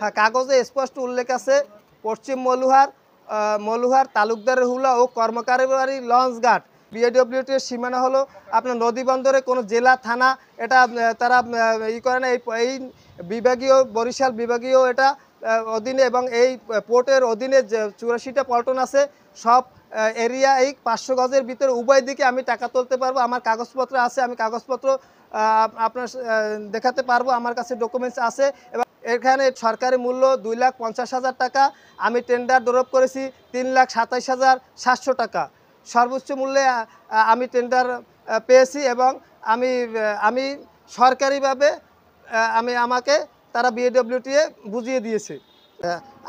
হ্যাঁ, কাগজে স্পষ্ট উল্লেখ আছে পশ্চিম মলুহার তালুকদারের হুলা ও কর্মকারী বাড়ি লঞ্চঘাট। বিএডব্লিউটির সীমানা হলো আপনার নদী বন্দরে কোনো জেলা থানা এটা তারা ই করে না। এই বিভাগীয় বরিশাল বিভাগীয় এটা অধীনে এবং এই পোর্টের অধীনে যে 84টা পল্টন আছে সব এরিয়া এই 500 গজের ভিতরে উভয় দিকে আমি টাকা তুলতে পারবো। আমার কাগজপত্র আছে, আমি কাগজপত্র আপনার দেখাতে পারবো, আমার কাছে ডকুমেন্টস আছে। এবং এখানে সরকারি মূল্য 2,50,000 টাকা, আমি টেন্ডার ড্রপ করেছি 3,27,700 টাকা। সর্বোচ্চ মূল্যে আমি টেন্ডার পেয়েছি এবং আমি সরকারিভাবে আমাকে তারা বিএডব্লিউটিএ বুঝিয়ে দিয়েছে।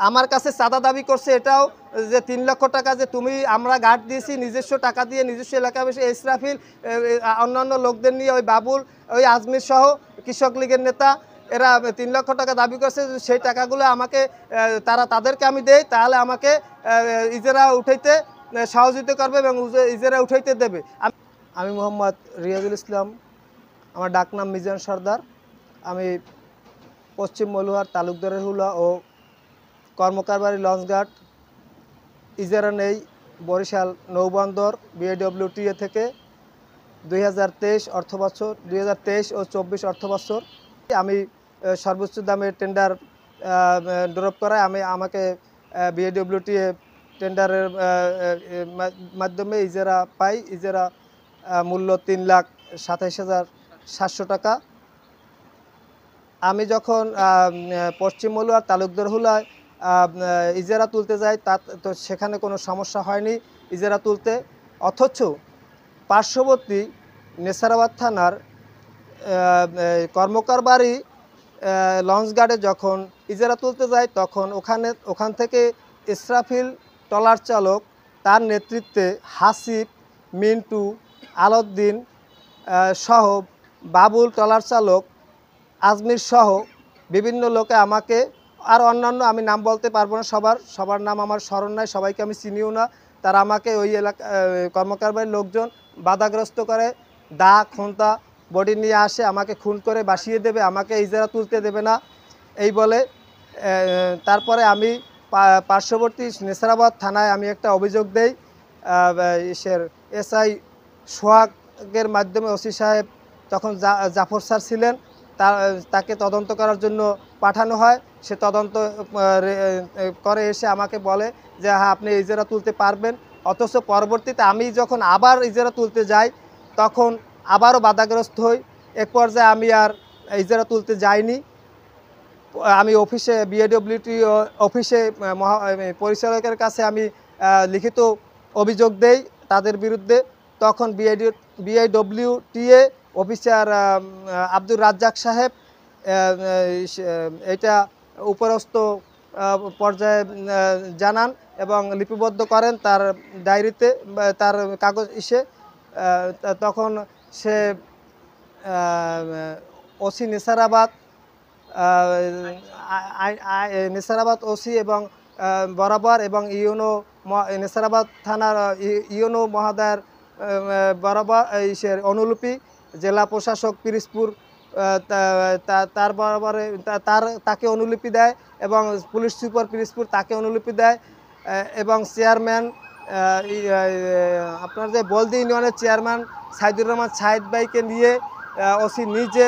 আমার কাছে চাঁদা দাবি করছে এটাও যে 3 লক্ষ টাকা যে আমরা গার্ড দিয়েছি নিজস্ব টাকা দিয়ে, নিজস্ব এলাকায় বসে ইসরাফিল অন্যান্য লোকদের নিয়ে, ওই বাবুল, ওই আজমির সহ কৃষক লীগের নেতা, এরা 3 লক্ষ টাকা দাবি করছে। সেই টাকাগুলো আমাকে তাদেরকে আমি দেই, তাহলে আমাকে ইজারা উঠাইতে সহযোগিতা করবে এবং ইজারা উঠাইতে দেবে। আমি মোহাম্মদ রিয়াজুল ইসলাম, আমার ডাকনাম মিজান সর্দার। আমি পশ্চিম মলুহার তালুকদারের হুলা ও কর্মকার বাড়ি লঞ্চঘাট ইজারা নেই বরিশাল নৌবন্দর বিএডব্লিউটিএ থেকে 2023 অর্থবছর 2023 ও 24 অর্থবছর। আমি সর্বোচ্চ দামে টেন্ডার ড্রপ করায় আমাকে বিএডব্লিউটিএ টেন্ডারের মাধ্যমে ইজারা পাই। ইজারা মূল্য 3,27,700 টাকা। আমি যখন পশ্চিম মলুহার তালুকদার হুলায় ইজারা তুলতে যাই তো সেখানে কোনো সমস্যা হয়নি ইজারা তুলতে। অথচ পার্শ্ববর্তী নেসারাবাদ থানার কর্মকার বাড়ি লঞ্চঘাটে যখন ইজারা তুলতে যায় তখন ওখান থেকে ইসরাফিল ট্রলার চালক, তার নেতৃত্বে হাসিব, মিন্টু, আলাউদ্দিন সহ বাবুল ট্রলার চালক, আজমির সহ বিভিন্ন লোকে আমাকে, আর অন্যান্য আমি নাম বলতে পারবো না, সবার নাম আমার স্মরণ নাই, সবাইকে আমি চিনিও না। তারা আমাকে ওই এলাকা কর্মকার বাড়ির লোকজন বাধাগ্রস্ত করে, দা খুন্তা বডি নিয়ে আসে, আমাকে খুন করে বাসিয়ে দেবে, আমাকে ইজারা তুলতে দেবে না এই বলে। তারপরে আমি পার্শ্ববর্তী নেসারাবাদ থানায় আমি একটা অভিযোগ দেই। এসআই সোহাগের মাধ্যমে ওসি সাহেব তখন জাফর স্যার ছিলেন, তাকে তদন্ত করার জন্য পাঠানো হয়। সে তদন্ত করে এসে আমাকে বলে যে হ্যাঁ আপনি ইজারা তুলতে পারবেন। অথচ পরবর্তীতে আমি যখন আবার ইজারা তুলতে যাই তখন আবারও বাধাগ্রস্ত হই। এক পর্যায়ে আমি আর ইজারা তুলতে যাইনি। আমি অফিসে বিএডব্লিউটি অফিসে পরিচালকের কাছে আমি লিখিত অভিযোগ দেই তাদের বিরুদ্ধে। তখন বিআইডব্লিউটিএ অফিসার আব্দুর রাজ্জাক সাহেব এটা উপরস্থ পর্যায়ে জানান এবং লিপিবদ্ধ করেন তার ডায়েরিতে, তার কাগজ তখন সে ওসি নেসারাবাদ ওসি এবং বরাবর এবং নেসারাবাদ থানার ইউনো মহোদয়ের বরাবর অনুলিপি, জেলা প্রশাসক পিরিজপুর তার বরাবরে তাকে অনুলিপি দেয় এবং পুলিশ সুপার পিরিজপুর তাকে অনুলিপি দেয় এবং চেয়ারম্যান আপনার যে বলদি ইউনিয়নের চেয়ারম্যান সাইদুর রহমান সাইদ ভাইকে নিয়ে ওসি নিজে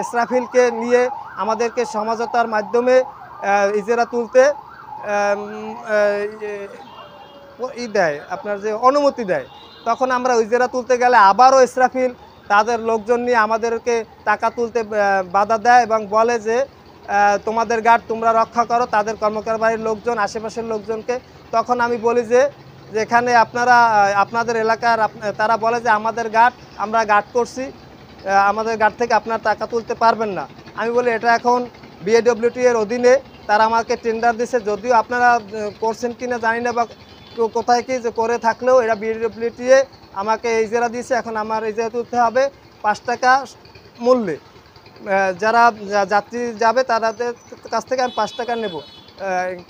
ইসরাফিলকে নিয়ে আমাদেরকে সমঝোতার মাধ্যমে ইজারা তুলতে দেয়, আপনার যে অনুমতি দেয়। তখন আমরা ইজারা তুলতে গেলে আবারও ইসরাফিল তাদের লোকজন নিয়ে আমাদেরকে টাকা তুলতে বাধা দেয় এবং বলে যে তোমাদের গার্ড তোমরা রক্ষা করো, তাদের কর্মকার বাড়ির লোকজন, আশেপাশের লোকজনকে। তখন আমি বলি যে এখানে আপনাদের এলাকার, তারা বলে যে আমাদের গার্ড, আমরা গার্ড করছি, আমাদের গার্ড থেকে আপনার টাকা তুলতে পারবেন না। আমি বলি এটা এখন বিএডব্লিউটি এর অধীনে, তারা আমাকে টেন্ডার দিয়েছে, যদিও আপনারা করছেন কিনা জানি না বা কোথায় কি যে করে থাকলেও এরা বিএডব্লিউটি আমাকে ইজারা দিয়েছে। এখন আমার ইজারা তুলতে হবে 5 টাকা মূল্যে। যারা যাত্রী যাবে তাদের কাছ থেকে আমি 5 টাকা নেব,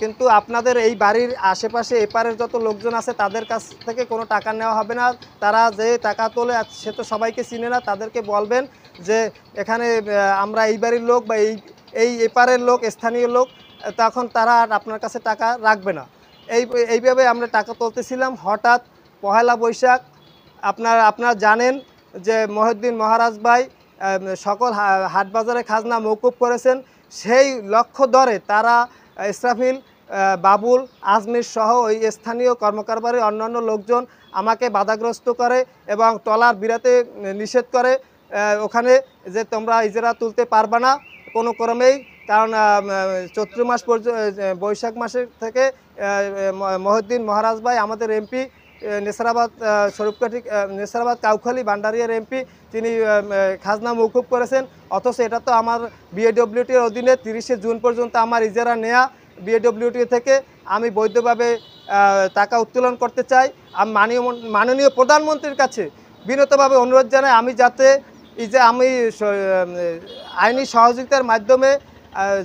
কিন্তু আপনাদের এই বাড়ির আশেপাশে এপারের যত লোকজন আছে তাদের কাছ থেকে কোনো টাকা নেওয়া হবে না। তারা যে টাকা তোলে সে তো সবাইকে চিনে না, তাদেরকে বলবেন যে এখানে আমরা এই বাড়ির লোক বা এই এপারের লোক স্থানীয় লোক তখন তারা আর আপনার কাছে টাকা রাখবে না। এইভাবে আমরা টাকা তুলতেছিলাম। হঠাৎ পহেলা বৈশাখ আপনারা জানেন যে মহিউদ্দিন মহারাজ ভাই সকল হাট বাজারে খাজনা মওকুফ করেছেন। সেই লক্ষ্য ধরে তারা ইসরাফিল, বাবুল, আজমির সহ ওই স্থানীয় কর্মকারবারী অন্যান্য লোকজন আমাকে বাধাগ্রস্ত করে এবং ট্রলার বিরাতে নিষেধ করে। ওখানে যে তোমরা ইজারা তুলতে পারবে না কোনো ক্রমেই, কারণ চৈত্র মাস বৈশাখ মাসের থেকে মহিউদ্দিন মহারাজ ভাই আমাদের এমপি নেসারাবাদ স্বরূপকাঠি নেসারাবাদ কাউখালী ভান্ডারিয়ার এমপি, তিনি খাজনা মওকুফ করেছেন। অথচ এটা তো আমার বিএডব্লিউটির অধীনে 30শে জুন পর্যন্ত আমার ইজারা নেয়া। বিএডব্লিউটি থেকে আমি বৈধভাবে টাকা উত্তোলন করতে চাই। আমি মাননীয় প্রধানমন্ত্রীর কাছে বিনীতভাবে অনুরোধ জানাই আমি যাতে আমি আইনি সহযোগিতার মাধ্যমে,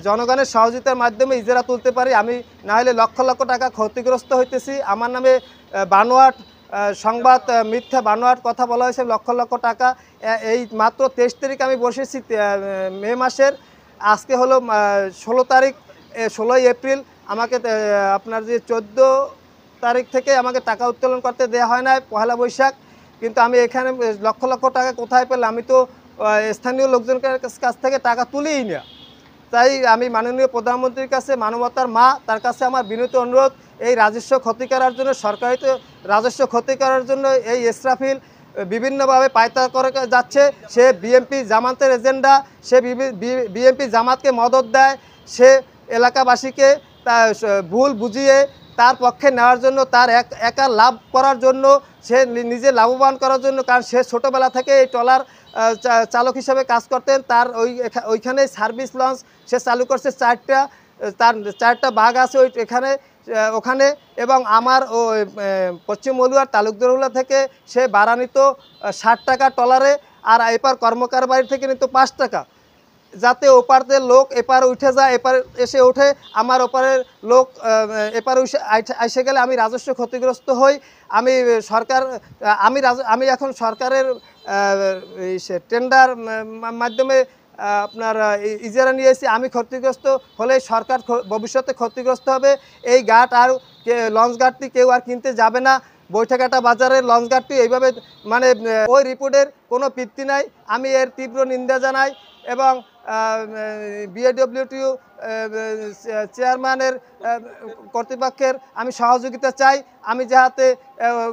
জনগণের সহযোগিতার মাধ্যমে ইজারা তুলতে পারি। আমি না হলে লক্ষ লক্ষ টাকা ক্ষতিগ্রস্ত হইতেছি। আমার নামে বানোয়াট সংবাদ, মিথ্যা বানোয়াট কথা বলা হয়েছে লক্ষ লক্ষ টাকা। এই মাত্র 23 তারিখ আমি বসেছি মে মাসের, আজকে হলো 16 তারিখ, 16ই এপ্রিল। আমাকে আপনার যে 14 তারিখ থেকে আমাকে টাকা উত্তোলন করতে দেওয়া হয় না, পহেলা বৈশাখ। কিন্তু আমি এখানে লক্ষ লক্ষ টাকা কোথায় পেলাম? আমি তো স্থানীয় লোকজনের কাছ থেকে টাকা তুলিই না। তাই আমি মাননীয় প্রধানমন্ত্রীর কাছে, মানবতার মা, তার কাছে আমার বিনীত অনুরোধ, এই রাজস্ব ক্ষতি করার জন্য, সরকারি রাজস্ব ক্ষতি করার জন্য এই ইসরাফিল বিভিন্নভাবে পায়তারা করে যাচ্ছে। সে বিএনপি জামাতের এজেন্ডা, সে বিএনপি জামাতকে মদত দেয়, সে এলাকাবাসীকে তা ভুল বুঝিয়ে তার পক্ষে নেওয়ার জন্য, তার একা লাভ করার জন্য, সে নিজে লাভবান করার জন্য। কারণ সে ছোটোবেলা থেকে এই ট্রলার চালক হিসাবে কাজ করতেন। তার ওইখানে সার্ভিস লঞ্চ সে চালু করছে 4টা, তার 4টা বাঘ আছে ওখানে। এবং আমার ও পশ্চিম মলুয়ার তালুকদারহুলা থেকে সে ভাড়া নিত 60 টাকা ট্রলারে, আর এপার কর্মকার বাড়ি থেকে নিত 5 টাকা, যাতে ওপারতে লোক এপারে উঠে যায়, এপারে এসে ওঠে। আমার ওপারের লোক এপারে এসে গেলে আমি রাজস্ব ক্ষতিগ্রস্ত হই। আমি এখন সরকারের টেন্ডার মাধ্যমে আপনার ইজারা নিয়েছি। আমি ক্ষতিগ্রস্ত হলে সরকার ভবিষ্যতে ক্ষতিগ্রস্ত হবে। এই ঘাট আর লঞ্চ ঘাটটি কেউ আর কিনতে যাবে না। বৈঠাঘাটা বাজারের লঞ্চ ঘাটটি এইভাবে, মানে ওই রিপোর্টের কোনো ভিত্তি নাই। আমি এর তীব্র নিন্দা জানাই এবং বিএডব্লিউটিউ চেয়ারম্যানের কর্তৃপক্ষের আমি সহযোগিতা চাই। আমি যাতে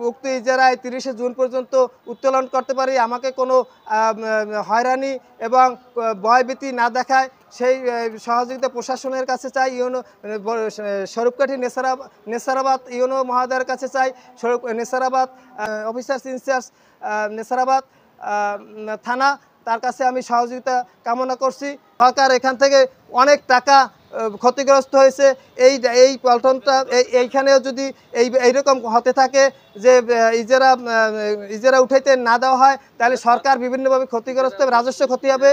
উক্ত ইজারায় 30শে জুন পর্যন্ত উত্তোলন করতে পারি, আমাকে কোনো হয়রানি এবং ভয়ভীতি না দেখায়, সেই সহযোগিতা প্রশাসনের কাছে চাই। স্বরূপকাঠি নেসারাবাদ ইউনো মহোদয়ের কাছে চাই। নেসারাবাদ অফিসার্স ইনচার্জ নেসারাবাদ থানা, তার কাছে আমি সহযোগিতা কামনা করছি। সরকার এখান থেকে অনেক টাকা ক্ষতিগ্রস্ত হয়েছে। এই পল্টনটা এইখানেও যদি এইরকম হতে থাকে যে ইজারা উঠাইতে না দেওয়া হয়, তাহলে সরকার বিভিন্নভাবে ক্ষতিগ্রস্ত হবে, রাজস্ব ক্ষতি হবে।